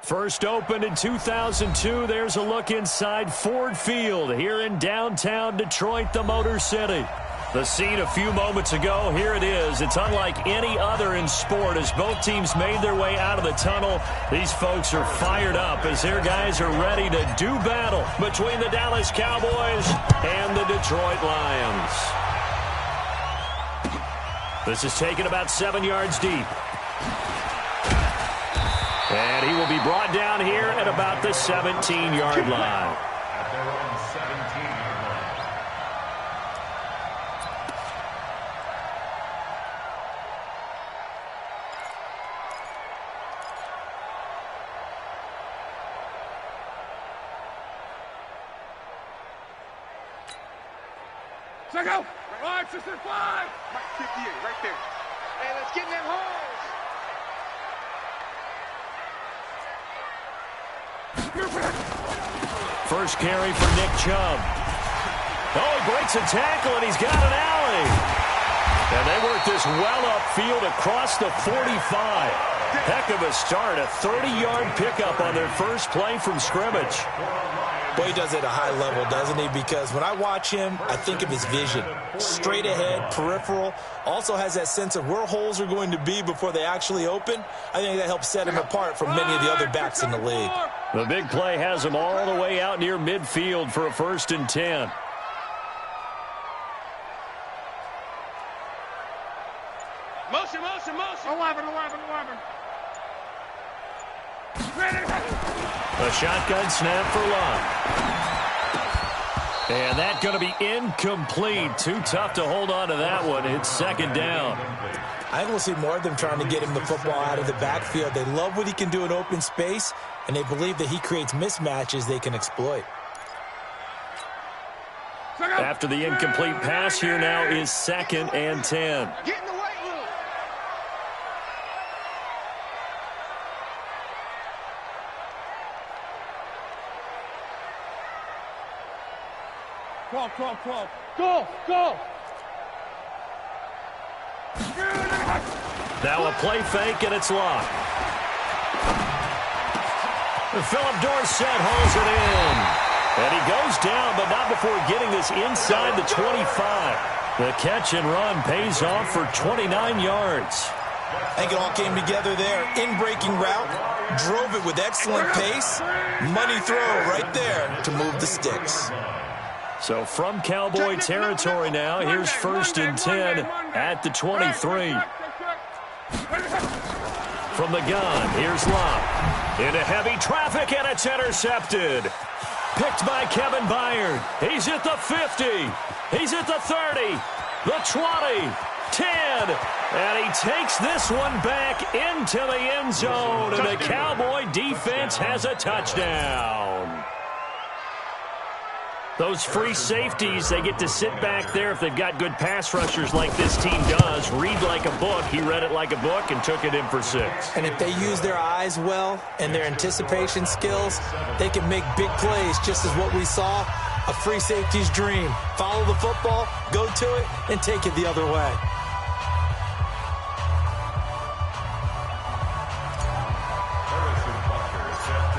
First opened in 2002, there's a look inside Ford Field here in downtown Detroit, the Motor City. The scene a few moments ago, here it is. It's unlike any other in sport as both teams made their way out of the tunnel. These folks are fired up as their guys are ready to do battle between the Dallas Cowboys and the Detroit Lions. This is taken about 7 yards deep. And he will be brought down here at about the 17-yard line. At their own 17-yard line. Check out! 5, 5! 58, right there. Hey, let's get in that hole! First carry for Nick Chubb. Oh, he breaks a tackle, and he's got an alley. And they work this well upfield across the 45. Heck of a start, a 30-yard pickup on their first play from scrimmage. Well, he does it at a high level, doesn't he? Because when I watch him, I think of his vision. Straight ahead, peripheral. Also has that sense of where holes are going to be before they actually open. I think that helps set him apart from many of the other backs in the league. The big play has him all the way out near midfield for a 1st and 10. Motion. 11. A shotgun snap for Love. And that's going to be incomplete. Too tough to hold on to that one. It's 2nd down. I think we'll see more of them trying to get him the football out of the backfield. They love what he can do in open space, and they believe that he creates mismatches they can exploit. After the incomplete pass, here now is 2nd and 10. Get in the weight room. Go. Now a play fake, and it's locked. Philip Dorsett holds it in. And he goes down, but not before getting this inside the 25. The catch and run pays off for 29 yards. I think it all came together there. In-breaking route, drove it with excellent pace. Money throw right there to move the sticks. So from Cowboy territory now, here's 1st and 10 at the 23. From the gun, here's Locke. Into heavy traffic, and it's intercepted. Picked by Kevin Byard. He's at the 50. He's at the 30. The 20. 10. And he takes this one back into the end zone. And the Cowboy defense has a touchdown. Those free safeties, they get to sit back there if they've got good pass rushers like this team does. Read like a book. He read it like a book and took it in for 6. And if they use their eyes well and their anticipation skills, they can make big plays, just as what we saw, a free safety's dream. Follow the football, go to it, and take it the other way.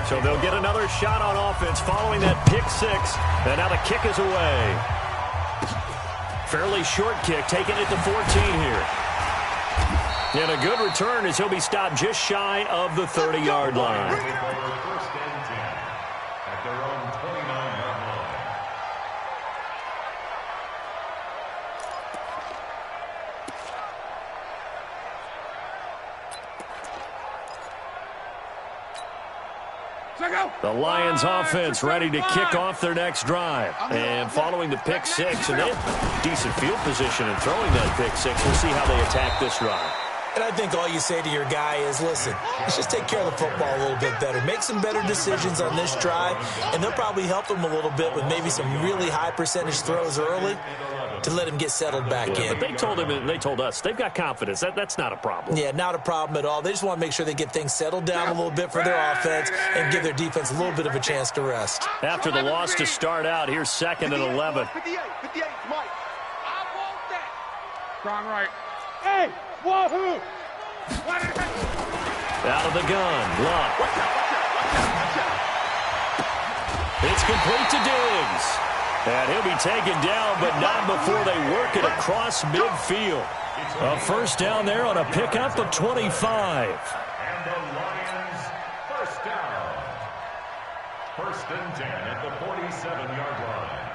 So they'll get another shot on offense following that pick 6. And now the kick is away. Fairly short kick, taking it to 14 here. And a good return as he'll be stopped just shy of the 30-yard line. 1st and 10 at their own 29-yard line. The Lions offense ready to kick off their next drive. And following the pick 6, and they have decent field position in throwing that pick 6. We'll see how they attack this drive. And I think all you say to your guy is, listen, let's just take care of the football a little bit better. Make some better decisions on this drive, and they'll probably help him a little bit with maybe some really high percentage throws early to let him get settled back in. But they told him and they told us they've got confidence. That's not a problem. Yeah, not a problem at all. They just want to make sure they get things settled down a little bit for their offense and give their defense a little bit of a chance to rest. After the loss to start out, here's 2nd and 11. 58, Mike. I want that. Strong right. Hey, wahoo! Out of the gun, Love. It's complete to Diggs. And he'll be taken down, but not before they work it across midfield. A first down there on a pickup of 25. And the Lions, first down. First and 10 at the 47-yard line.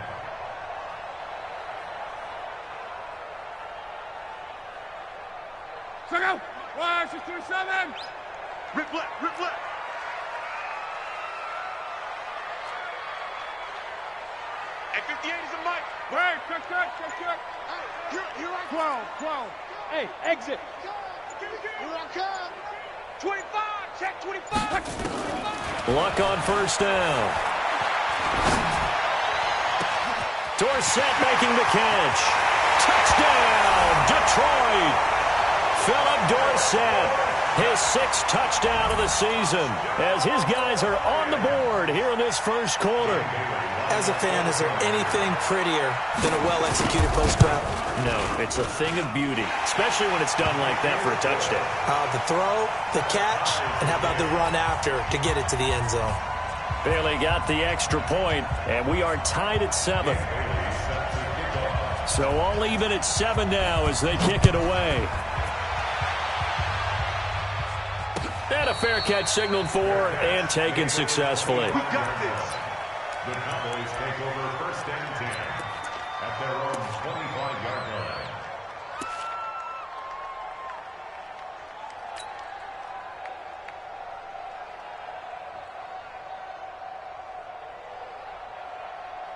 Check out. 1, 6, 2, 7. Rip left, rip left. At 58 is a mic. Wait, check. Here I come. 12. Hey, exit. Here I come. 25, check 25. Luck on first down. Dorsett making the catch. Touchdown, Detroit. Philip Dorsett, his 6th touchdown of the season, as his guys are on the board here in this first quarter. As a fan, is there anything prettier than a well-executed post route? No, it's a thing of beauty, especially when it's done like that for a touchdown. The throw, the catch, and how about the run after to get it to the end zone? Bailey got the extra point, and we are tied at 7. So all even at 7 now as they kick it away. And a fair catch signaled for and taken successfully. We got this. The Cowboys take over first and 10 at their own 25-yard line.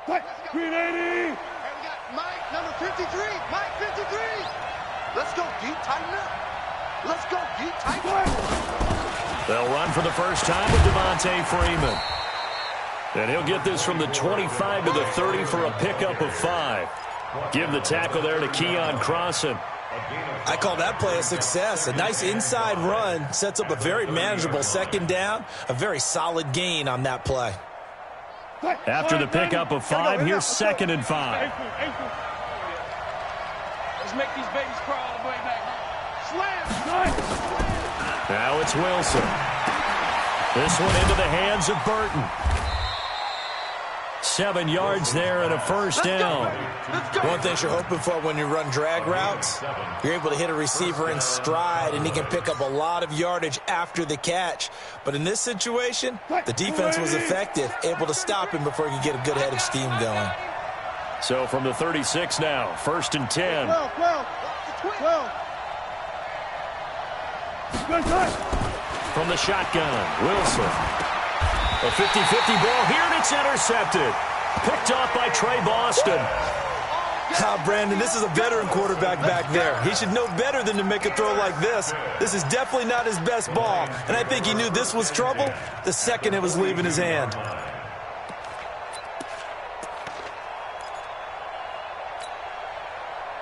What? 380. Hey, we got Mike, number 53. Mike, 53. Let's go deep, tighten up. Let's go deep, tighten up. They'll run for the first time with Devontae Freeman. And he'll get this from the 25 to the 30 for a pickup of 5. Give the tackle there to Keon Crossan. I call that play a success. A nice inside run sets up a very manageable second down. A very solid gain on that play. After the pickup of 5, here's 2nd and 5. Let's make these babies crawl all the way back. Slam! Now it's Wilson. This one into the hands of Burton. 7 yards there and a first down. One thing you're hoping for when you run drag routes, you're able to hit a receiver in stride, and he can pick up a lot of yardage after the catch. But in this situation, the defense was effective, able to stop him before he could get a good head of steam going. So from the 36 now, 1st and 10. 12. From the shotgun, Wilson. A 50-50 ball here, and it's intercepted. Picked off by Trey Boston. Brandon, this is a veteran quarterback back there. He should know better than to make a throw like this. This is definitely not his best ball, and I think he knew this was trouble the second it was leaving his hand.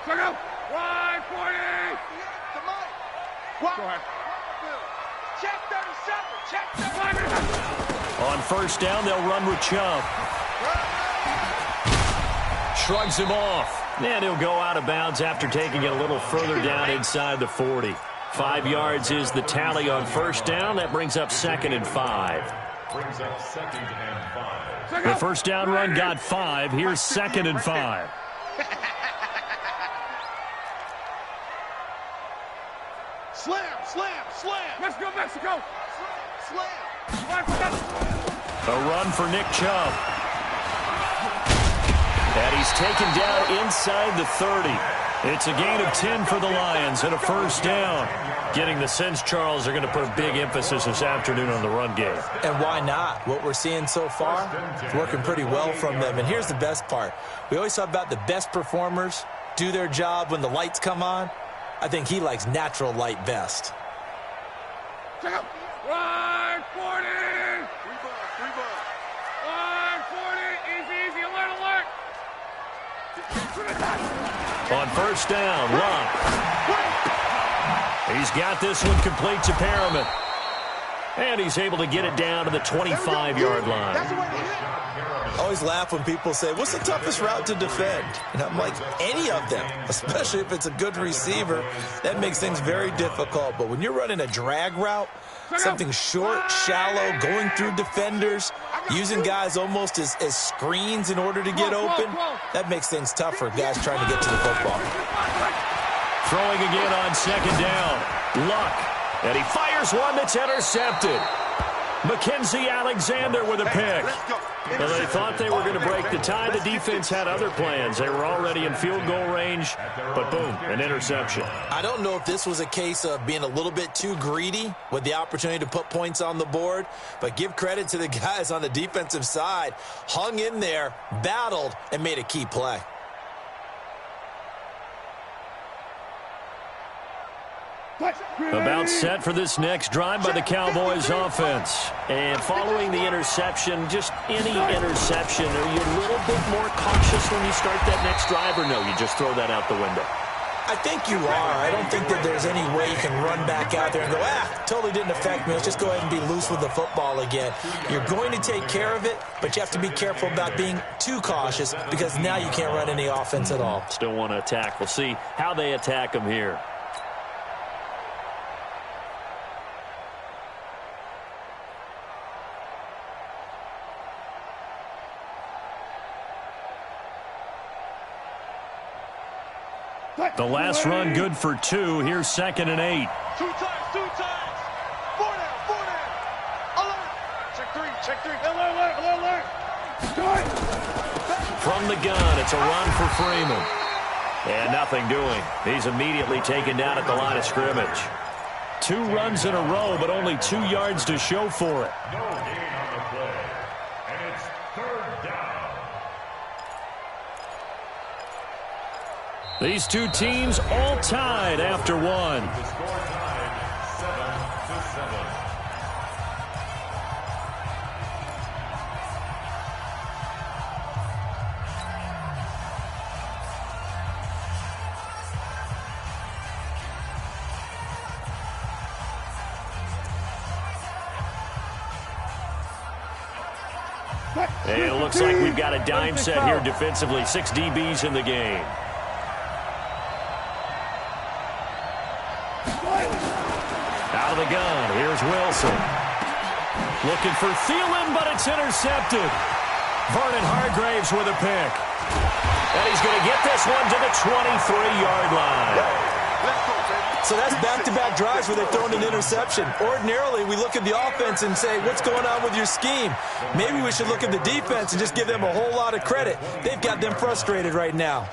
Check out. 140. Go ahead. Check 37. Check 37. On first down, they'll run with Chubb. Shrugs him off. And he'll go out of bounds after taking it a little further down inside the 40. 5 yards is the tally on first down. That brings up 2nd and 5. Brings up 2nd and 5. The first down run got 5. Here's 2nd and 5. Slam. Let's go, Mexico. Slam. A run for Nick Chubb. And he's taken down inside the 30. It's a gain of 10 for the Lions and a first down. Getting the sense, Charles, are going to put a big emphasis this afternoon on the run game. And why not? What we're seeing so far is working pretty well from them. And here's the best part. We always talk about the best performers do their job when the lights come on. I think he likes natural light best. Check out. 140. 3 ball. 140. Easy. Alert. On first down, Love. He's got this one complete to Perriman. And he's able to get it down to the 25-yard line. I always laugh when people say, what's the toughest route to defend? And I'm like, any of them, especially if it's a good receiver. That makes things very difficult. But when you're running a drag route, something short, shallow, going through defenders, using guys almost as screens in order to get open, that makes things tough for guys trying to get to the football. Throwing again on second down. Luck. And he fires one that's intercepted. Mackenzie Alexander with a pick. Well, they thought they were going to break the tie. The defense had other plans. They were already in field goal range, but boom, an interception. I don't know if this was a case of being a little bit too greedy with the opportunity to put points on the board, but give credit to the guys on the defensive side. Hung in there, battled, and made a key play. About set for this next drive by the Cowboys offense. And following the interception, just any interception, are you a little bit more cautious when you start that next drive, or no, you just throw that out the window? I think you are. I don't think that there's any way you can run back out there and go, totally didn't affect me. Let's just go ahead and be loose with the football again. You're going to take care of it, but you have to be careful about being too cautious because now you can't run any offense at all. Still want to attack. We'll see how they attack them here. The last run good for 2. Here's 2nd and 8. Two times. 4 down. Alert. Check 3. Alert. From the gun, it's a run for Freeman. And nothing doing. He's immediately taken down at the line of scrimmage. 2 runs in a row, but only 2 yards to show for it. No gain on the play. And it's 3rd down. These two teams all tied after 1. The score tied 7-7. And it looks like we've got a dime set here defensively. 6 DBs in the game. Out of the gun, here's Wilson. Looking for Thielen, but it's intercepted. Vernon Hargraves with a pick. And he's going to get this one to the 23-yard line. So that's back-to-back drives where they've thrown an interception. Ordinarily, we look at the offense and say, what's going on with your scheme? Maybe we should look at the defense and just give them a whole lot of credit. They've got them frustrated right now.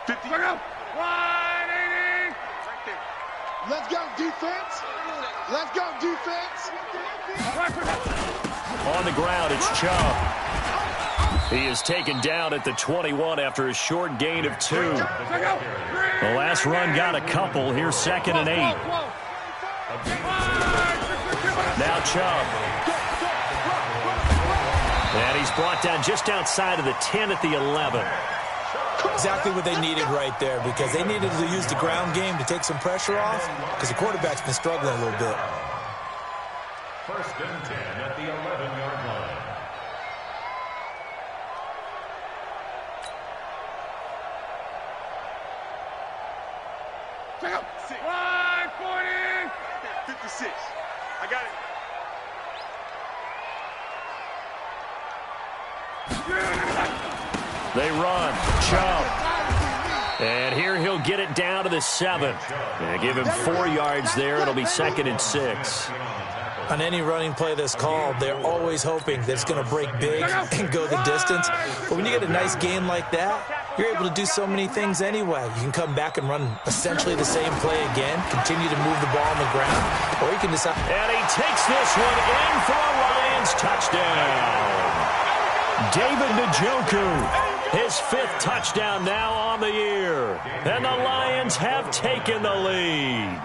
50. Wide 80. Let's go, defense. On the ground, it's Chubb. He is taken down at the 21 after a short gain of 2. The last run got a couple. Here's 2nd and 8. Now Chubb. And he's brought down just outside of the 10 at the 11. Exactly what they needed right there, because they needed to use the ground game to take some pressure off, because the quarterback's been struggling a little bit. 1st and 10 at the 11-yard line. Wide 40. 56. I got it. They run. Chubb. And here he'll get it down to the 7. And give him 4 yards there. It'll be 2nd and 6. On any running play that's called, they're always hoping that it's going to break big and go the distance. But when you get a nice gain like that, you're able to do so many things anyway. You can come back and run essentially the same play again, continue to move the ball on the ground, or you can decide. And he takes this one in for a Lions touchdown. David Njoku, his 5th touchdown now on the year. And the Lions have taken the lead.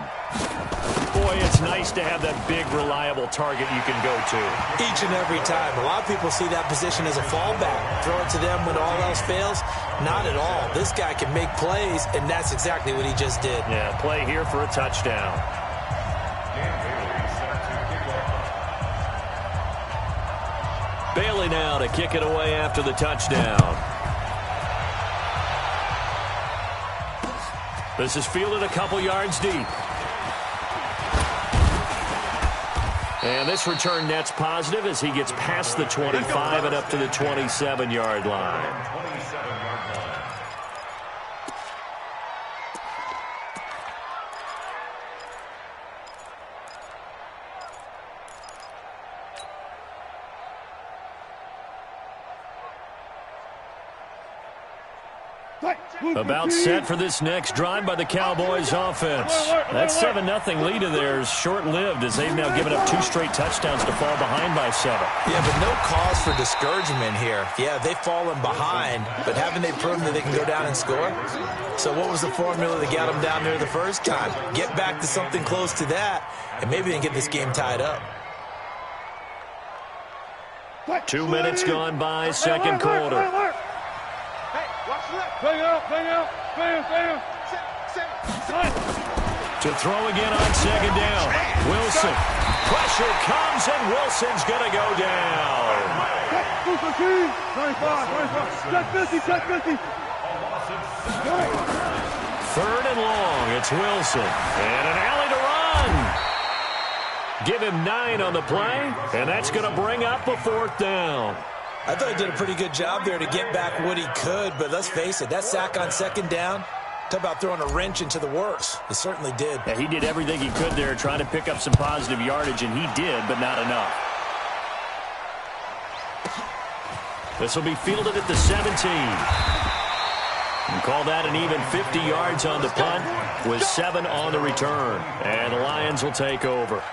Boy, it's nice to have that big, reliable target you can go to. Each and every time. A lot of people see that position as a fallback. Throw it to them when all else fails. Not at all. This guy can make plays, and that's exactly what he just did. Yeah, play here for a touchdown. Bailey now to kick it away after the touchdown. This is fielded a couple yards deep. And this return net's positive as he gets past the 25 and up to the 27-yard line. About set for this next drive by the Cowboys offense. That 7-0 lead of theirs short-lived as they've now given up 2 straight touchdowns to fall behind by 7. Yeah, but no cause for discouragement here. Yeah, they've fallen behind, but haven't they proven that they can go down and score? So what was the formula that got them down there the first time? Get back to something close to that, and maybe they can get this game tied up. 2 minutes gone by, second quarter. To throw again on second down. Wilson. Pressure comes, and Wilson's going to go down. 3rd and long. It's Wilson. And an alley to run. Give him 9 on the play, and that's going to bring up a 4th down. I thought he did a pretty good job there to get back what he could, but let's face it, that sack on second down, talk about throwing a wrench into the works. He certainly did. Yeah, he did everything he could there, trying to pick up some positive yardage, and he did, but not enough. This will be fielded at the 17. And call that an even 50 yards on the punt with 7 on the return. And the Lions will take over.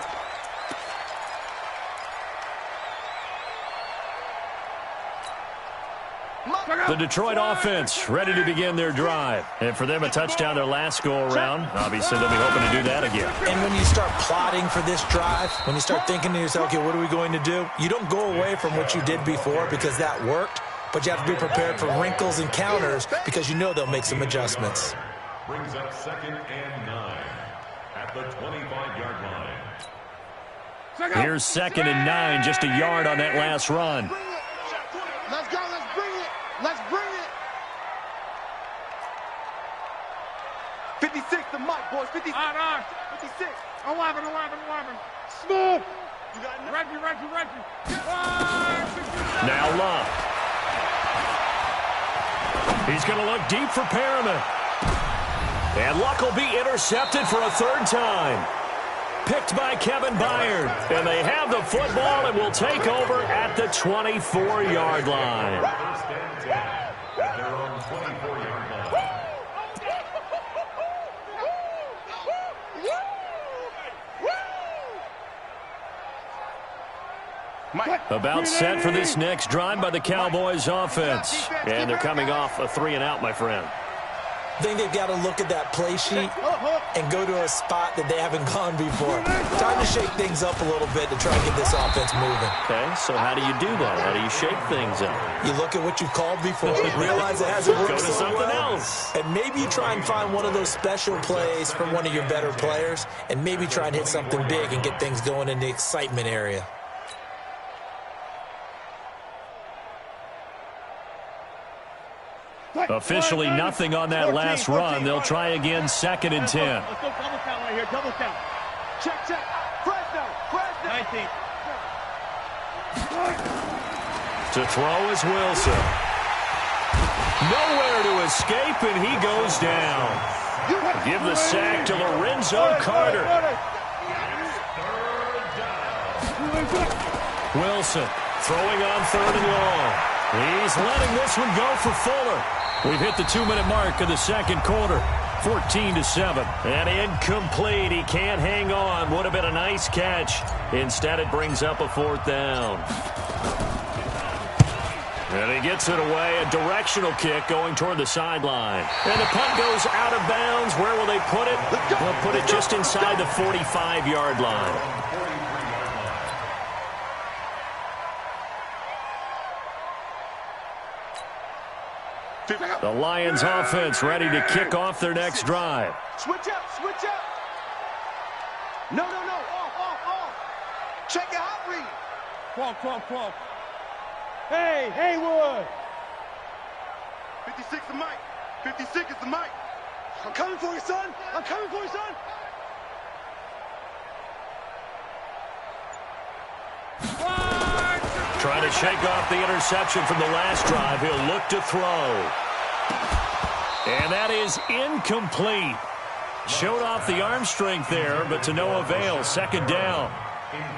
The Detroit offense ready to begin their drive. And for them, a touchdown their last go-around. Obviously, they'll be hoping to do that again. And when you start plotting for this drive, when you start thinking to yourself, okay, what are we going to do? You don't go away from what you did before because that worked, but you have to be prepared for wrinkles and counters because you know they'll make some adjustments. Brings up 2nd and 9 at the 25-yard line. Here's 2nd and 9, just a yard on that last run. Let's go, let's bring it. Let's bring it. 56, the mic, boys. 56. 56. 11. Smooth. You got it. Reggie. Now Love. He's going to look deep for Perriman. And Luck will be intercepted for a 3rd time. Picked by Kevin Byard. And they have the football and will take over at the 24-yard line. 1st and 10 at their own 24-yard line. About set for this next drive by the Cowboys offense. And they're coming off a 3-and-out, my friend. I think they've got to look at that play sheet and go to a spot that they haven't gone before. Time to shake things up a little bit to try and get this offense moving. Okay, so how do you do that? How do you shake things up? You look at what you've called before, realize it hasn't worked Go to so something well, else. and maybe you try and find one of those special plays from one of your better players, and maybe try and hit something big and get things going in the excitement area. Officially nothing on that last run. They'll try again, 2nd and 10. Let's go double count right here, double count. Check. Fresno. 19. To throw is Wilson. Nowhere to escape, and he goes down. Give the sack to Lorenzo Carter. Wilson throwing on 3rd and long. He's letting this one go for Fuller. We've hit the 2-minute mark of the second quarter. 14-7. And incomplete. He can't hang on. Would have been a nice catch. Instead, it brings up a 4th down. And he gets it away. A directional kick going toward the sideline. And the punt goes out of bounds. Where will they put it? They'll put it just inside the 45-yard line. The Lions offense ready to kick off their next drive. Switch up, switch up. No. Off. Check your hot read. 12. Hey, Haywood. 56 is Mike. 56 is the Mike. I'm coming for you, son. Trying to shake off the interception from the last drive. He'll look to throw. And that is incomplete. Showed off the arm strength there, but to no avail. Second down.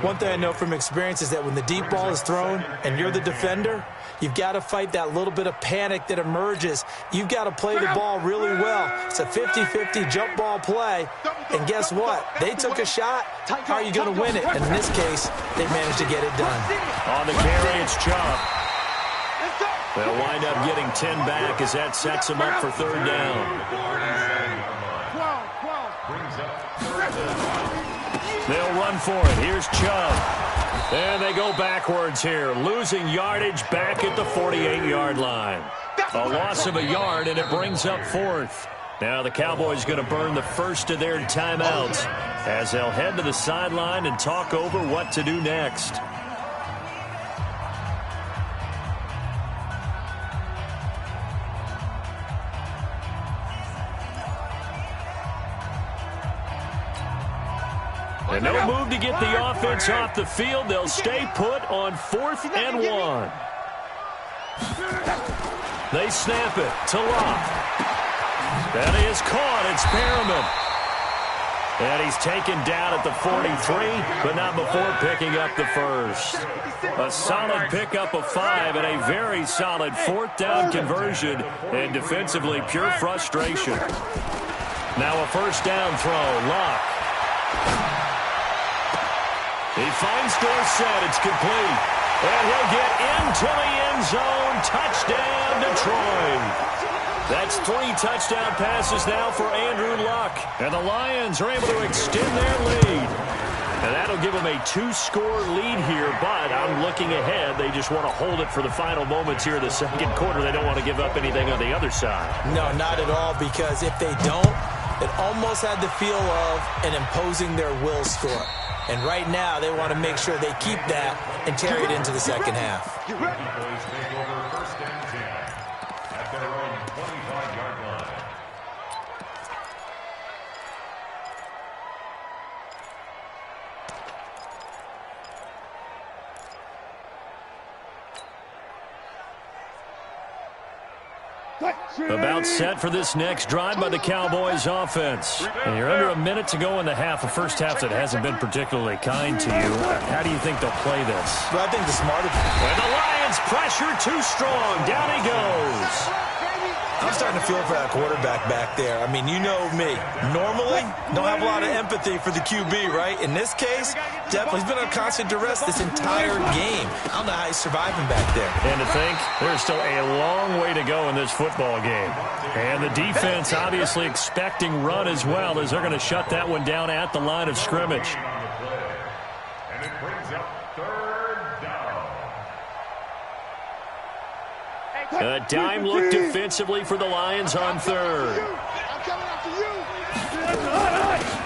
One thing I know from experience is that when the deep ball is thrown and you're the defender, you've got to fight that little bit of panic that emerges. You've got to play the ball really well. It's a 50-50 jump ball play. And guess what? They took a shot. How are you going to win it? And in this case, they managed to get it done. On the carry, it's Chubb. They'll wind up getting 10 back as that sets them up for third down. They'll run for it. Here's Chubb. And they go backwards here, losing yardage back at the 48-yard line. A loss of a yard, and it brings up fourth. Now the Cowboys going to burn the first of their timeouts as they'll head to the sideline and talk over what to do next. And no move to get the offense off the field. They'll stay put on 4th and 1. They snap it to Locke. That is caught. It's Perriman. And he's taken down at the 43, but not before picking up the first. A solid pickup of 5 and a very solid 4th down conversion, and defensively pure frustration. Now a first down throw. Locke. He finds Dorsett. It's complete. And he'll get into the end zone. Touchdown, Detroit. That's 3 touchdown passes now for Andrew Luck. And the Lions are able to extend their lead. And that'll give them a 2-score lead here, but I'm looking ahead. They just want to hold it for the final moments here in the second quarter. They don't want to give up anything on the other side. No, not at all, because if they don't, it almost had the feel of an imposing their will score. And right now, they want to make sure they keep that and carry it into the second half. About set for this next drive by the Cowboys offense. And you're under a minute to go in the half, a first half that hasn't been particularly kind to you. How do you think they'll play this? Well, I think the smarter... And the Lions pressure too strong. Down he goes. I'm starting to feel for that quarterback back there. I mean, you know me. Normally, don't have a lot of empathy for the QB, right? In this case, definitely he's been on constant duress this entire game. I don't know how he's surviving back there. And to think, there's still a long way to go in this football game. And the defense obviously expecting run as well, as they're going to shut that one down at the line of scrimmage. And it brings up third down. A dime look defensively for the Lions on third.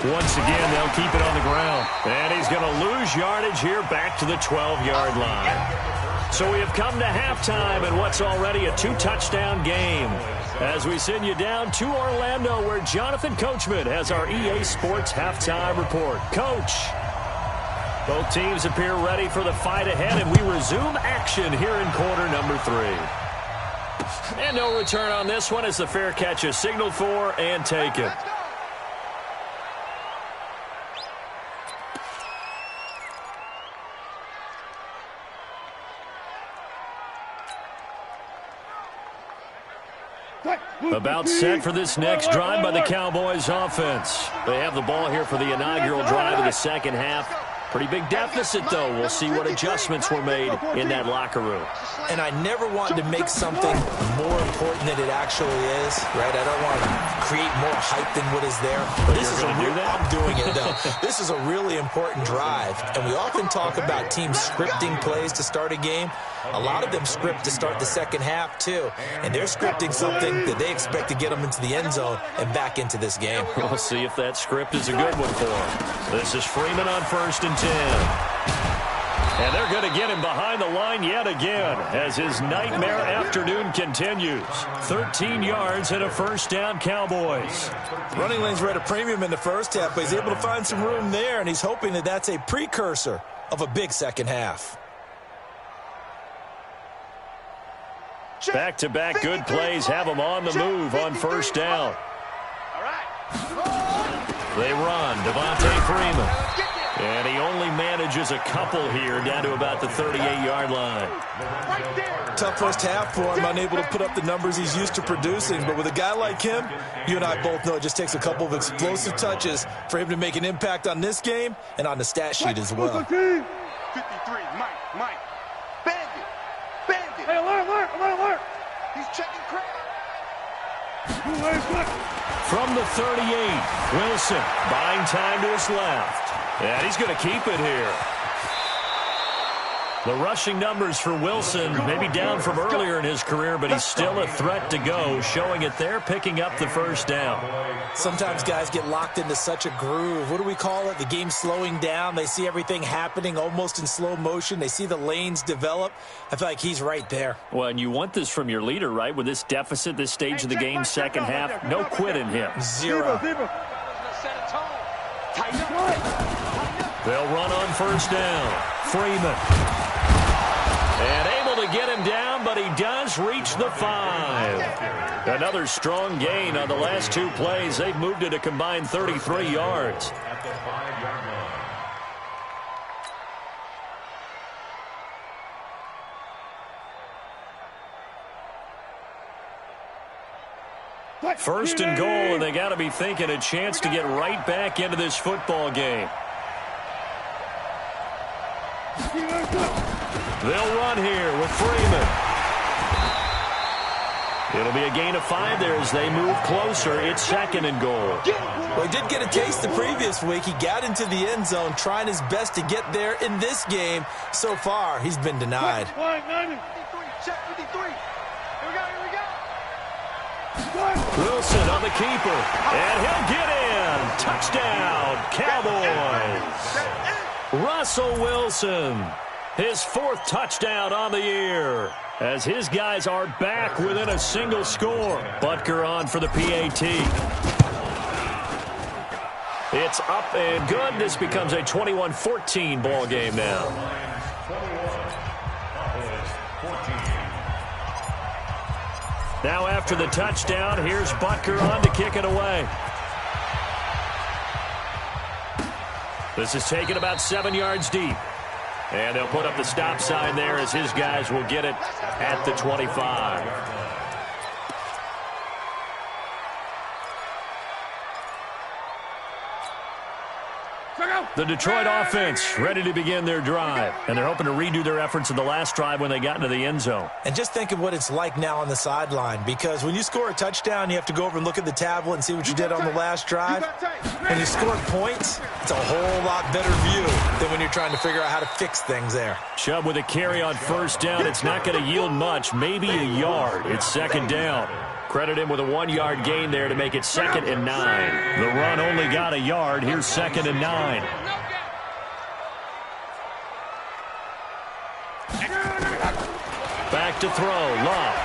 Once again, they'll keep it on the ground. And he's going to lose yardage here back to the 12-yard line. So we have come to halftime in what's already a 2-touchdown game. As we send you down to Orlando, where Jonathan Coachman has our EA Sports halftime report. Coach, both teams appear ready for the fight ahead, and we resume action here in quarter number 3. And no return on this one as the fair catch is signaled for and taken. About set for this next drive by the Cowboys offense. They have the ball here for the inaugural drive of the second half. Pretty big deficit, though. We'll see what adjustments were made in that locker room. And I never want to make something more important than it actually is, right? I don't want to create more hype than what is there. But this is I'm doing it, though. This is a really important drive. And we often talk about teams scripting plays to start a game. A lot of them script to start the second half, too. And they're scripting something that they expect to get them into the end zone and back into this game. We'll see if that script is a good one for them. This is Freeman on 1st and 10. And they're going to get him behind the line yet again as his nightmare afternoon continues. 13 yards and a first down, Cowboys. Running lanes were at a premium in the first half, but he's able to find some room there, and he's hoping that that's a precursor of a big second half. Back-to-back good plays have him on the move on first down. They run. Devontae Freeman. And he only manages a couple here down to about the 38-yard line. Tough first half for him, unable to put up the numbers he's used to producing. But with a guy like him, you and I both know it just takes a couple of explosive touches for him to make an impact on this game and on the stat sheet as well. 53, Mike. Bandit. Hey, alert. He's checking crowd. From the 38, Wilson buying time to his left. And he's going to keep it here. The rushing numbers for Wilson maybe down from earlier in his career, but he's still a threat to go, showing it there, picking up the first down. Sometimes guys get locked into such a groove. What do we call it? The game slowing down. They see everything happening almost in slow motion. They see the lanes develop. I feel like he's right there. Well, and you want this from your leader, right? With this deficit, this stage of the game, second half, no quit in him. Zero. They'll run on first down. Freeman. And able to get him down, but he does reach the 5. Another strong gain on the last two plays. They've moved it a combined 33 yards. At the 5-yard line. First and goal, and they got to be thinking a chance to get right back into this football game. They'll run here with Freeman. It'll be a gain of 5 there as they move closer. It's 2nd and goal. Well, he did get a taste the previous week. He got into the end zone, trying his best to get there in this game. So far, he's been denied. Check 53. Here we go. Wilson on the keeper, and he'll get in. Touchdown, Cowboys. Russell Wilson, his 4th touchdown on the year, as his guys are back within a single score. Butker on for the PAT. It's up and good. This becomes a 21-14 ball game now. Now after the touchdown, here's Butker on to kick it away. This is taken about 7 yards deep. And they'll put up the stop sign there as his guys will get it at the 25. The Detroit offense ready to begin their drive. And they're hoping to redo their efforts in the last drive when they got into the end zone. And just think of what it's like now on the sideline, because when you score a touchdown, you have to go over and look at the tablet and see what you did on the last drive. When you score points, it's a whole lot better view than when you're trying to figure out how to fix things there. Chubb with a carry on first down. It's not going to yield much, maybe a yard. It's 2nd down. Credit him with a 1-yard gain there to make it 2nd and 9. The run only got a yard. Here's 2nd and 9. Back to throw. Love.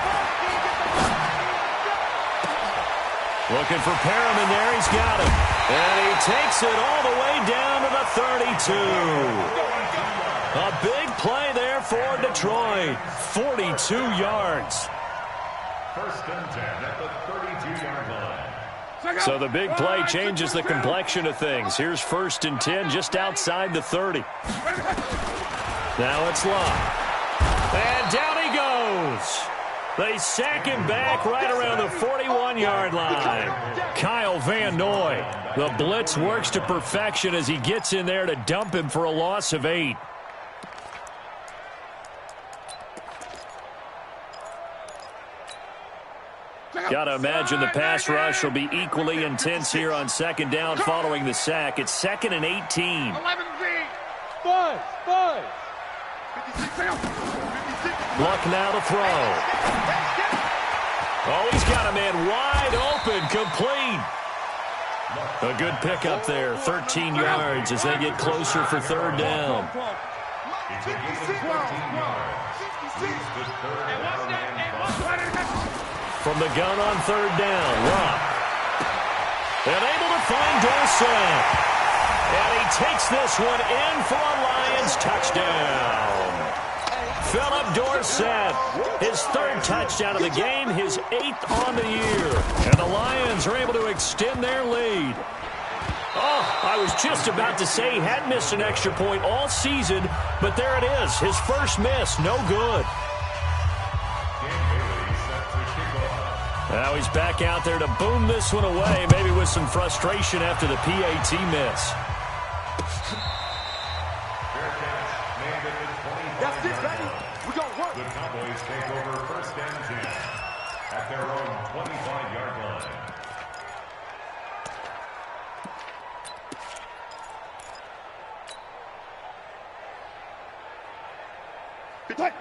Looking for Perriman there. He's got him. And he takes it all the way down to the 32. A big play there for Detroit. 42 yards. 1st and 10 at the 32-yard line. So the big play changes the complexion of things. Here's 1st and 10 just outside the 30. Now it's Love. And down he goes. They sack him back right around the 41-yard line. Kyle Van Noy. The blitz works to perfection as he gets in there to dump him for a loss of 8. Got to imagine the pass rush will be equally intense here on second down following the sack. It's 2nd and 18. 5. Luck now to throw. Oh, he's got a man wide open, complete. A good pickup there, 13 yards as they get closer for third down. From the gun on third down, Luck. And able to find Dorsett. And he takes this one in for a Lions touchdown. Philip Dorsett, his 3rd touchdown of the game, his 8th on the year. And the Lions are able to extend their lead. Oh, I was just about to say he hadn't missed an extra point all season, but there it is, his first miss, no good. Now he's back out there to boom this one away, maybe with some frustration after the PAT miss. That's it, baby. We're going to work. The Cowboys take over 1st and 10 at their own 25-yard line.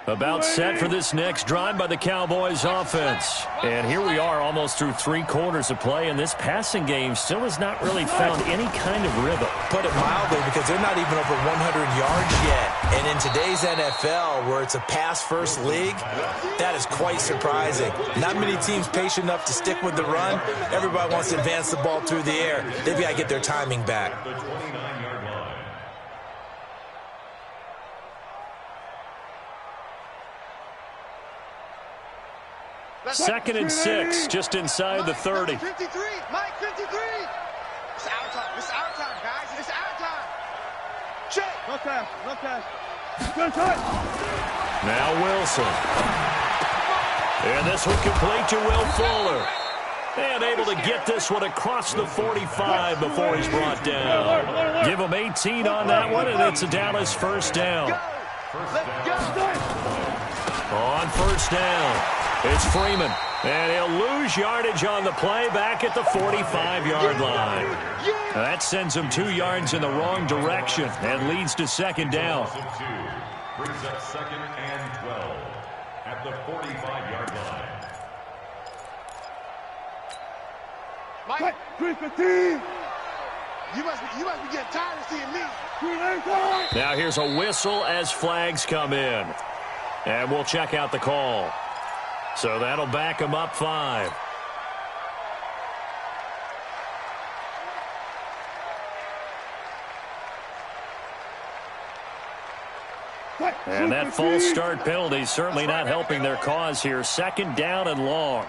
About set for this next drive by the Cowboys offense. And here we are almost through 3 quarters of play, and this passing game still has not really found any kind of rhythm. Put it mildly, because they're not even over 100 yards yet. And in today's NFL, where it's a pass-first league, that is quite surprising. Not many teams patient enough to stick with the run. Everybody wants to advance the ball through the air. They've got to get their timing back. The 29-yard line. 2nd and 6, just inside the 30. 53, Mike, 53. It's our time. It's our time, guys. It's our time. Check. No time. Good time. Now Wilson. And this one complete to Will Fuller. And able to get this one across the 45 before he's brought down. Give him 18 on that one, and it's a Dallas first down. On first down, it's Freeman. And he'll lose yardage on the play back at the 45-yard line. Now that sends him 2 yards in the wrong direction and leads to second down. Brings up 2nd and 12 at the 45-yard line. Mike, 315. You must be getting tired of seeing me. Now here's a whistle as flags come in. And we'll check out the call. So that'll back him up 5. And that false start penalty is certainly not helping their cause here. Second down and long.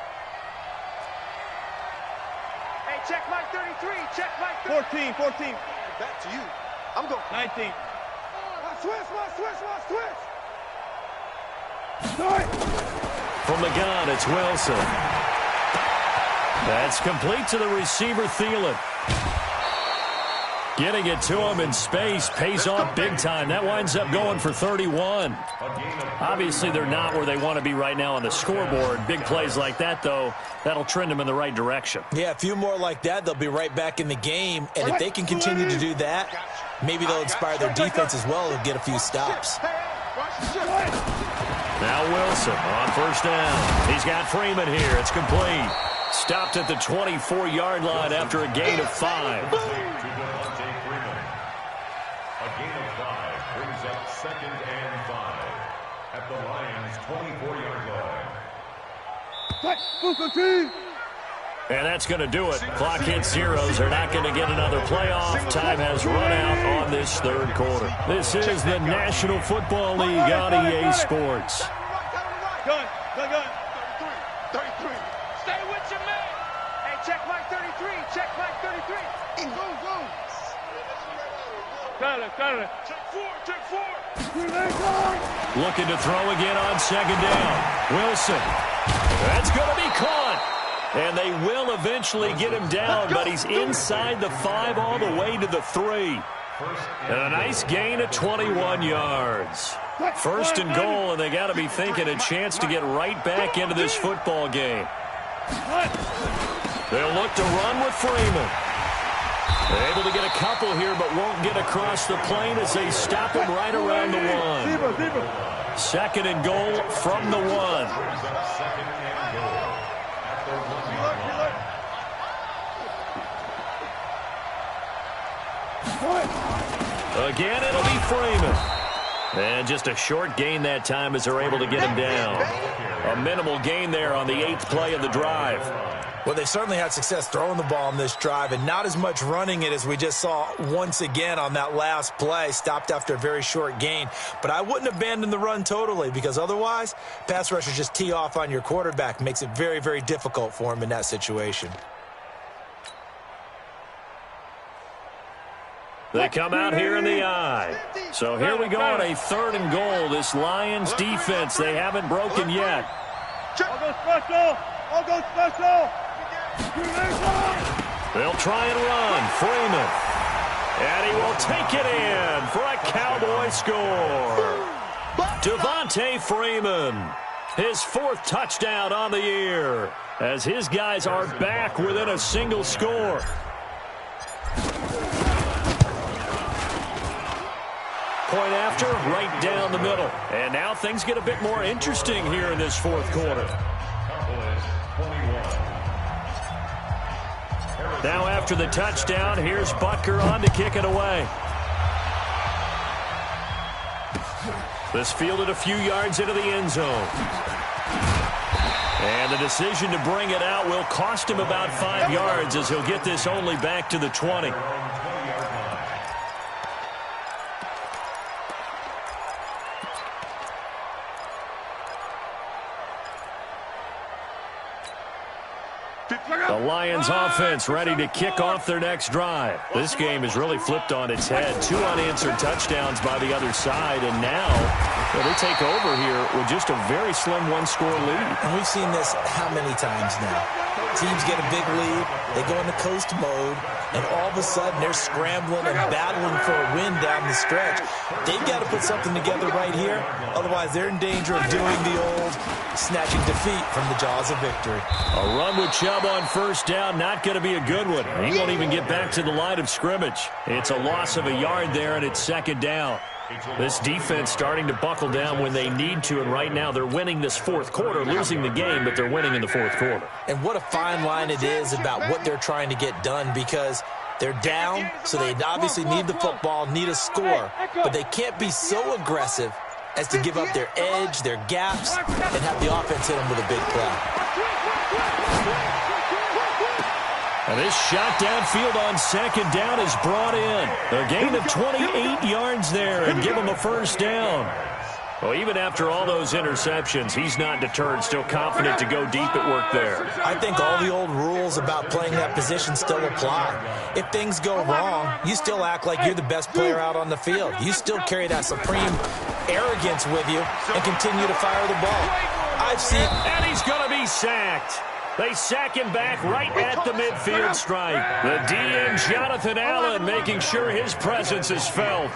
Hey, check Mike 33. Check Mike 33. 14. Back to you. I'm going. 19. Switch. From the gun, it's Wilson. That's complete to the receiver, Thielen. Getting it to him in space pays off big time. That winds up going for 31. Obviously, they're not where they want to be right now on the scoreboard. Big plays like that, though, that'll trend them in the right direction. Yeah, a few more like that, they'll be right back in the game. And if they can continue to do that, maybe they'll inspire their defense as well and get a few stops. Now Wilson on first down. He's got Freeman here. It's complete. Stopped at the 24-yard line after a gain of 5. A gain of 5 brings up 2nd and 5 at the Lions' 24-yard line. And that's going to do it. Clock hits zeros. They're not going to get another playoff. Time has run out on this third quarter. This is the National Football League on EA Sports. Gun. 33. Stay with your man. Hey, check Mike 33. Check Mike 33. Go. Tyler. Check 4. Looking to throw again on second down. Wilson. That's going to be caught. And they will eventually get him down, but he's inside the 5 all the way to the 3. And a nice gain of 21 yards. First and goal, and they got to be thinking a chance to get right back into this football game. They'll look to run with Freeman. They're able to get a couple here, but won't get across the plane as they stop him right around the 1. Second and goal from the 1. Again, it'll be Freeman. And just a short gain that time as they're able to get him down. A minimal gain there on the 8th play of the drive. Well, they certainly had success throwing the ball on this drive and not as much running it as we just saw once again on that last play. Stopped after a very short gain. But I wouldn't abandon the run totally because otherwise, pass rushers just tee off on your quarterback. Makes it very, very difficult for him in that situation. They come out here in the eye. So here we go on a 3rd and goal. This Lions defense, they haven't broken yet. I'll go special. I'll go special. They'll try and run. Freeman. And he will take it in for a Cowboy score. Devontae Freeman. His 4th touchdown on the year. As his guys are back within a single score. Point after, right down the middle. And now things get a bit more interesting here in this 4th quarter. Now after the touchdown, here's Butker on to kick it away. This fielded a few yards into the end zone. And the decision to bring it out will cost him about 5 yards as he'll get this only back to the 20. The Lions offense ready to kick off their next drive. This game has really flipped on its head. 2 unanswered touchdowns by the other side, and now they take over here with just a very slim 1-score lead. And we've seen this how many times now? Teams get a big lead, they go into coast mode, and all of a sudden they're scrambling and battling for a win down the stretch. They've got to put something together right here, otherwise they're in danger of doing the old snatching defeat from the jaws of victory. A run with Chubb on 1st down, not going to be a good one. He won't even get back to the line of scrimmage. It's a loss of a yard there, and it's 2nd down. This defense starting to buckle down when they need to, and right now they're winning this 4th quarter, losing the game, but they're winning in the 4th quarter. And what a fine line it is about what they're trying to get done, because they're down, so they obviously need the football, need a score, but they can't be so aggressive as to give up their edge, their gaps, and have the offense hit them with a big play. And this shot downfield on 2nd down is brought in. A gain of 28 yards there and give him a 1st down. Well, even after all those interceptions, he's not deterred, still confident to go deep at work there. I think all the old rules about playing that position still apply. If things go wrong, you still act like you're the best player out on the field. You still carry that supreme arrogance with you and continue to fire the ball. And he's going to be sacked. They sack him back right at the midfield stripe. The DN, Jonathan Allen, making sure his presence is felt.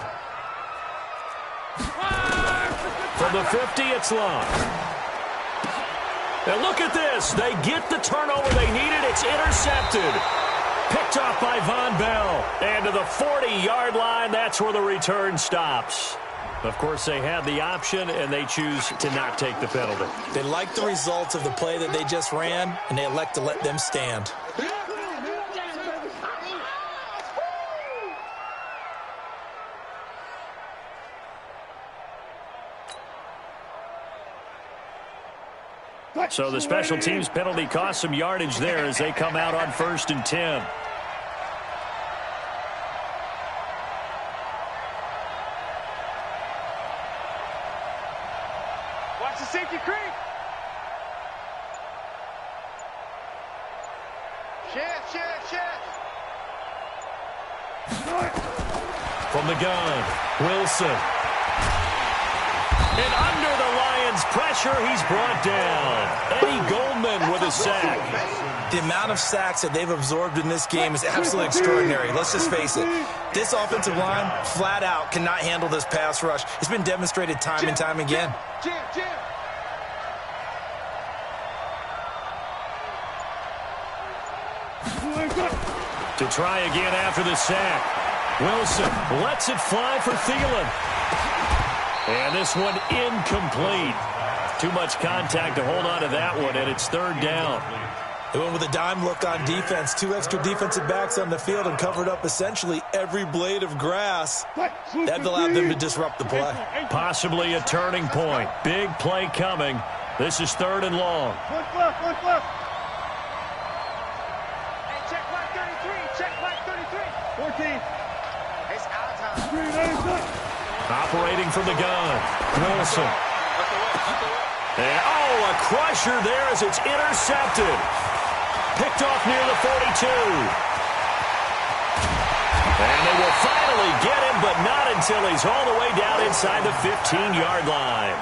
From the 50, it's Long. Now look at this. They get the turnover they needed. It's intercepted. Picked off by Von Bell. And to the 40-yard line, that's where the return stops. Of course, they had the option, and they choose to not take the penalty. They like the results of the play that they just ran, and they elect to let them stand. So the special teams penalty cost some yardage there as they come out on 1st and 10. Watch the safety creep. Shift. From the gun, Wilson. And under the Lions' pressure. pressure. He's brought down. Eddie Goldman with a sack. The amount of sacks that they've absorbed in this game is absolutely extraordinary. Let's just face it. This offensive line, flat out, cannot handle this pass rush. It's been demonstrated time and time again. To try again after the sack. Wilson lets it fly for Thielen. And this one incomplete. Too much contact to hold on to that one, and it's third down. They went with a dime look on defense. 2 extra defensive backs on the field and covered up essentially every blade of grass. That allowed them to disrupt the play. Possibly a turning point. Big play coming. This is third and long. Hey, check flag 33. Check flag 33. 14. It's our time. Operating from the gun. Wilson. And, a crusher there as it's intercepted. Picked off near the 42. And they will finally get him, but not until he's all the way down inside the 15-yard line.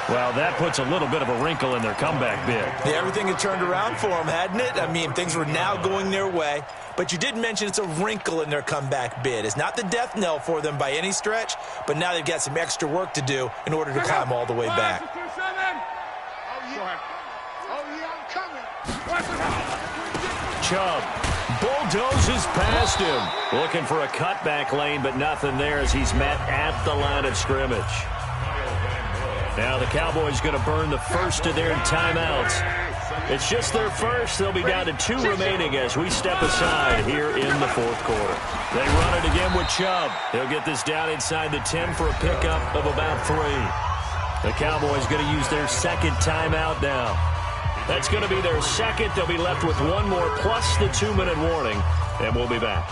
Well, that puts a little bit of a wrinkle in their comeback bid. Yeah, everything had turned around for them, hadn't it? I mean, things were now going their way. But you did mention it's a wrinkle in their comeback bid. It's not the death knell for them by any stretch, but now they've got some extra work to do in order to climb all the way back. Chubb bulldozes past him. Looking for a cutback lane, but nothing there as he's met at the line of scrimmage. Now the Cowboys going to burn the first of their timeouts. It's just their first. They'll be down to 2 remaining as we step aside here in the fourth quarter. They run it again with Chubb. He'll get this down inside the 10 for a pickup of about 3. The Cowboys going to use their second timeout now. That's going to be their second. They'll be left with 1 more plus the 2-minute warning, and we'll be back.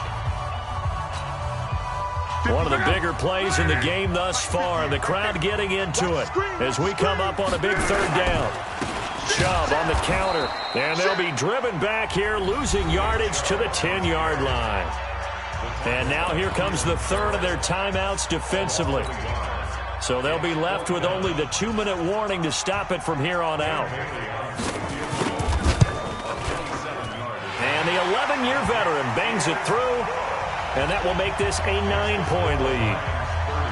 One of the bigger plays in the game thus far, the crowd getting into it as we come up on a big third down. Chubb on the counter, and they'll be driven back here, losing yardage to the 10-yard line. And now here comes the third of their timeouts defensively. So they'll be left with only the 2-minute warning to stop it from here on out. And the 11-year veteran bangs it through. And that will make this a 9-point lead.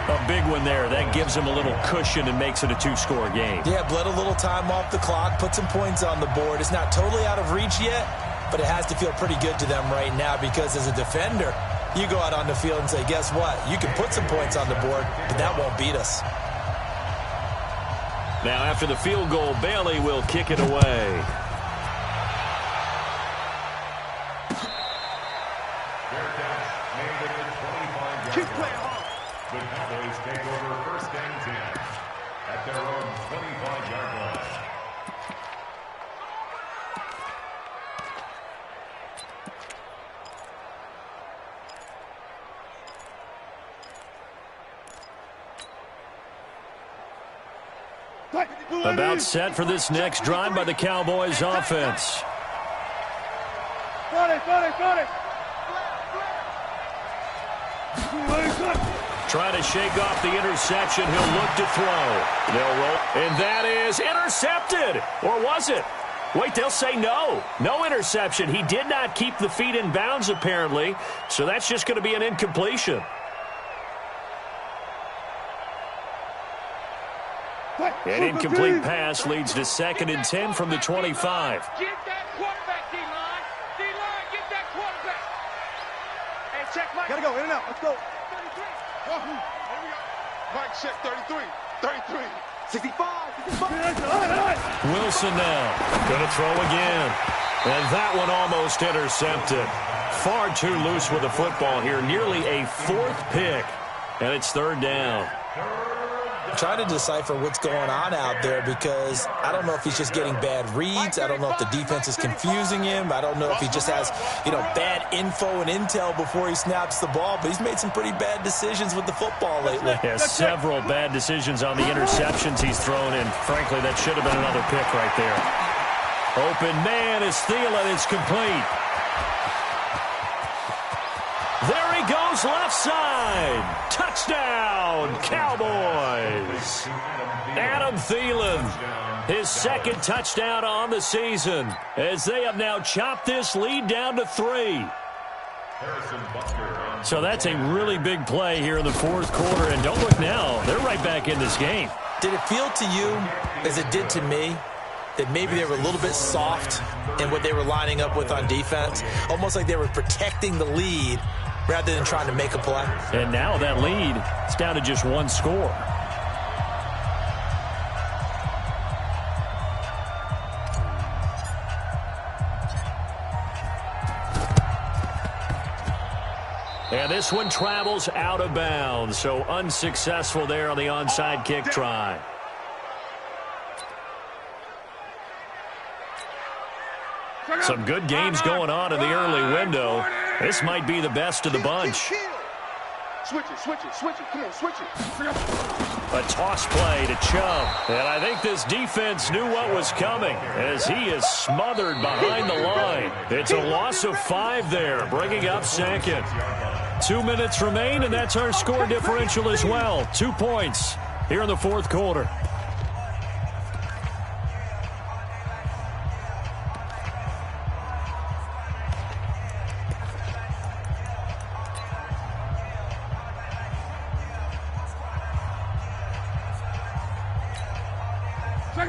A big one there. That gives them a little cushion and makes it a 2-score game. Yeah, bled a little time off the clock, put some points on the board. It's not totally out of reach yet, but it has to feel pretty good to them right now because as a defender, you go out on the field and say, guess what? You can put some points on the board, but that won't beat us. Now after the field goal, Bailey will kick it away. Keep playing hard. The Cowboys take over first and 10 at their own 25-yard line. About set for this next drive by the Cowboys offense. Got it. Trying to shake off the interception. He'll look to throw. They'll roll. And that is intercepted. Or was it? Wait, they'll say no. No interception. He did not keep the feet in bounds, apparently. So that's just going to be an incompletion. An incomplete pass leads to 2nd and 10 from the 25. Get that quarterback, D-line. D-line, get that quarterback. Hey, check Mike. Gotta go, in and out. Let's go. 33. Here we go. Mike, check 33. 33. 65. Wilson now. Going to throw again. And that one almost intercepted. Far too loose with the football here. Nearly a 4th pick. And it's 3rd down. Trying to decipher what's going on out there because I don't know if he's just getting bad reads. I don't know if the defense is confusing him. I don't know if he just has, bad info and intel before he snaps the ball. But he's made some pretty bad decisions with the football lately. Yeah, several bad decisions on the interceptions he's thrown in. Frankly, that should have been another pick right there. Open man is Thielen. It's complete. There he goes, left side. Touchdown, Cowboys. is Adam Thielen. His second touchdown on the season as they have now chopped this lead down to 3. So that's a really big play here in the fourth quarter. And don't look now. They're right back in this game. Did it feel to you, as it did to me, that maybe they were a little bit soft in what they were lining up with on defense? Almost like they were protecting the lead rather than trying to make a play. And now that lead is down to just one score. And this one travels out of bounds, so unsuccessful there on the onside kick try. Some good games going on in the early window. This might be the best of the bunch. Switch it. Come on, switch it. A toss play to Chubb. And I think this defense knew what was coming as he is smothered behind the line. It's a loss of 5 there, bringing up second. 2 minutes remain, and that's our score differential as well. 2 points here in the fourth quarter.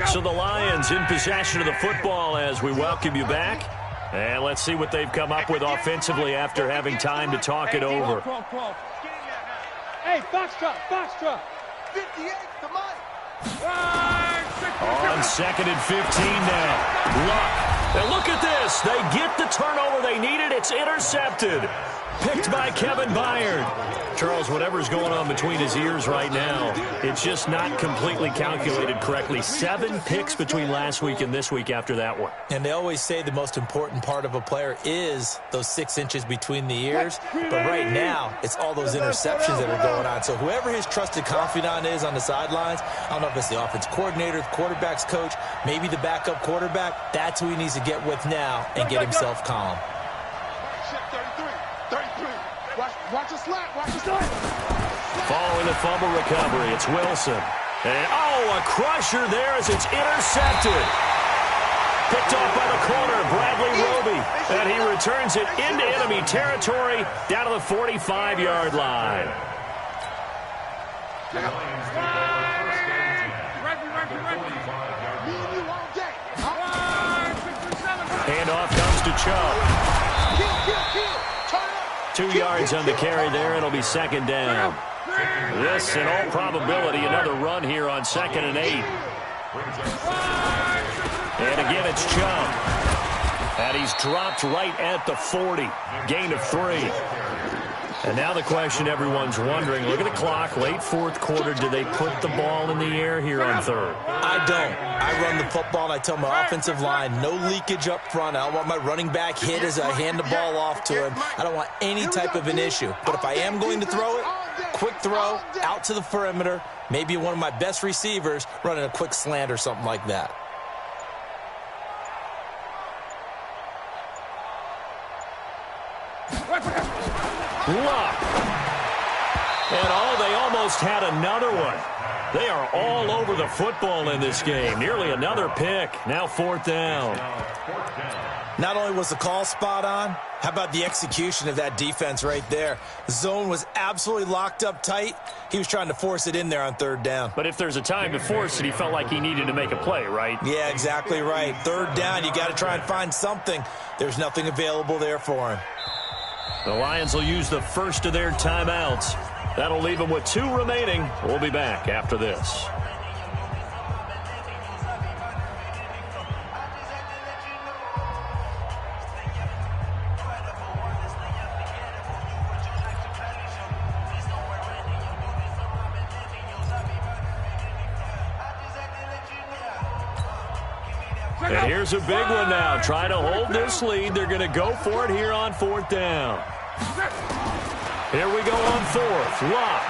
So the Lions in possession of the football as we welcome you back. And let's see what they've come up with offensively after having time to talk it over. Hey, Foxtrot. 58, the money. On 2nd and 15 now. Luck. And look at this. They get the turnover they needed. It's intercepted. Picked by Kevin Byard. Charles, whatever's going on between his ears right now, it's just not completely calculated correctly. 7 picks between last week and this week after that one. And they always say the most important part of a player is those 6 inches between the ears. But right now, it's all those interceptions that are going on. So whoever his trusted confidant is on the sidelines, I don't know if it's the offense coordinator, the quarterback's coach, maybe the backup quarterback, that's who he needs to get with now and get himself calm. Watch the slap. Following the fumble recovery, it's Wilson. And, a crusher there as it's intercepted. Picked off by the corner, Bradley Roby. And he returns it into enemy territory down to the 45-yard line. Handoff comes to Chubb. 2 yards on the carry there. It'll be second down. This, in all probability, another run here on 2nd and 8. And again, it's Chubb. And he's dropped right at the 40. Gain of 3. And now the question everyone's wondering, look at the clock, late fourth quarter, do they put the ball in the air here on 3rd? I don't. I run the football, and I tell my offensive line, no leakage up front. I don't want my running back hit as I hand the ball off to him. I don't want any type of an issue. But if I am going to throw it, quick throw, out to the perimeter, maybe one of my best receivers running a quick slant or something like that. Luck. And they almost had another one. They are all over the football in this game. Nearly another pick. Now 4th down. Not only was the call spot on, how about the execution of that defense right there? The zone was absolutely locked up tight. He was trying to force it in there on 3rd down. But if there's a time to force it, he felt like he needed to make a play, right? Yeah, exactly right. 3rd down, you got to try and find something. There's nothing available there for him. The Lions will use the first of their timeouts. That'll leave them with 2 remaining. We'll be back after this. And here's a big one now. Trying to hold this lead. They're going to go for it here on 4th down. Here we go on 4th. Lock.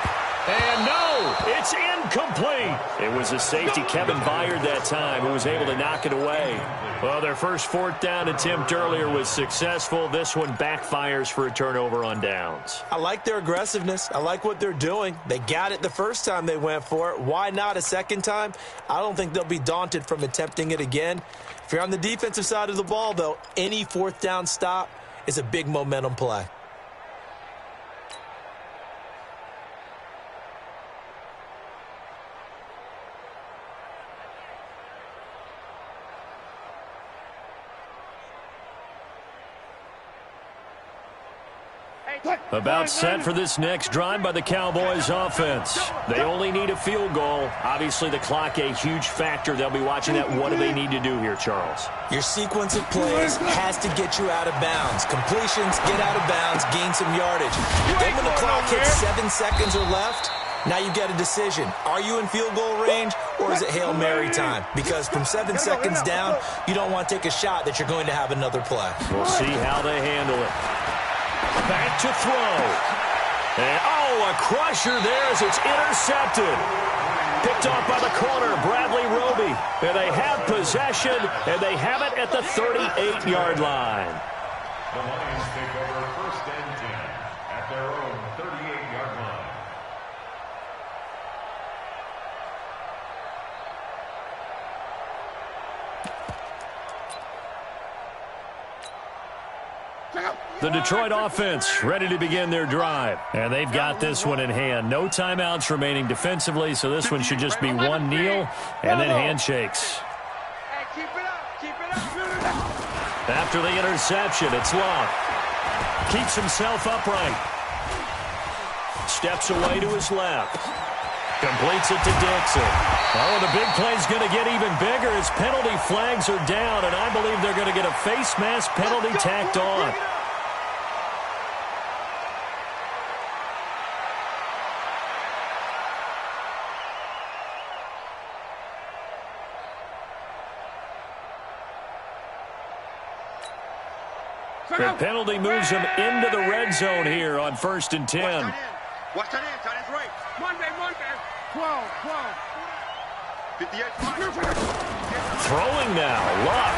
And no, it's incomplete. It was a safety, Kevin Byard, that time, who was able to knock it away. Well, their first fourth down attempt earlier was successful. This one backfires for a turnover on downs. I like their aggressiveness. I like what they're doing. They got it the first time they went for it. Why not a second time? I don't think they'll be daunted from attempting it again. If you're on the defensive side of the ball, though, any fourth down stop is a big momentum play. About set for this next drive by the Cowboys offense. They only need a field goal. Obviously, the clock a huge factor. They'll be watching that. What do they need to do here, Charles? Your sequence of plays has to get you out of bounds. Completions, get out of bounds, gain some yardage. Then when the clock hits 7 seconds or left, now you get a decision. Are you in field goal range, or is it Hail Mary time? Because from 7 seconds down, you don't want to take a shot that you're going to have another play. We'll see how they handle it. Back to throw. And, oh, a crusher there as it's intercepted. Picked off by the corner, Bradley Roby. And they have possession, and they have it at the 38-yard line. The Lions take over first and 10 at their own 38-yard line. The Detroit offense ready to begin their drive. And they've got this one in hand. No timeouts remaining defensively, so this one should just be one kneel and then handshakes. After the interception, it's Love. Keeps himself upright. Steps away to his left. Completes it to Dixon. Oh, the big play's going to get even bigger as penalty flags are down, and I believe they're going to get a face mask penalty tacked on. The penalty moves him into the red zone here on 1st and 10. Watch that in, tight end right. Monday. 12. 58. Throwing now, Luck.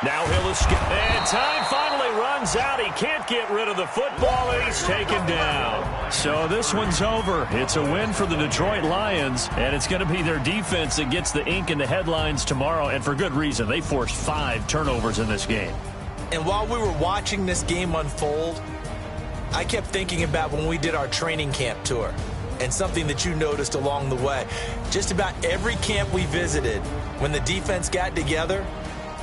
Now he'll escape. And time finally runs out. He can't get rid of the football, and he's taken down. So this one's over. It's a win for the Detroit Lions, and it's going to be their defense that gets the ink in the headlines tomorrow, and for good reason. They forced 5 turnovers in this game. And while we were watching this game unfold, I kept thinking about when we did our training camp tour and something that you noticed along the way. Just about every camp we visited, when the defense got together,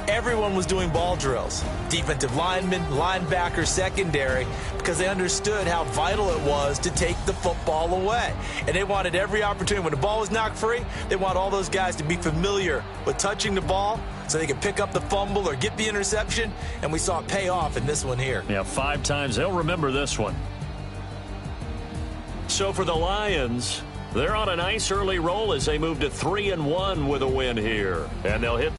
everyone was doing ball drills. Defensive linemen, linebackers, secondary, because they understood how vital it was to take the football away. And they wanted every opportunity. When the ball was knocked free, they want all those guys to be familiar with touching the ball so they could pick up the fumble or get the interception. And we saw it pay off in this one here. Yeah, 5 times. They'll remember this one. So for the Lions, they're on a nice early roll as they move to 3-1 with a win here. And they'll hit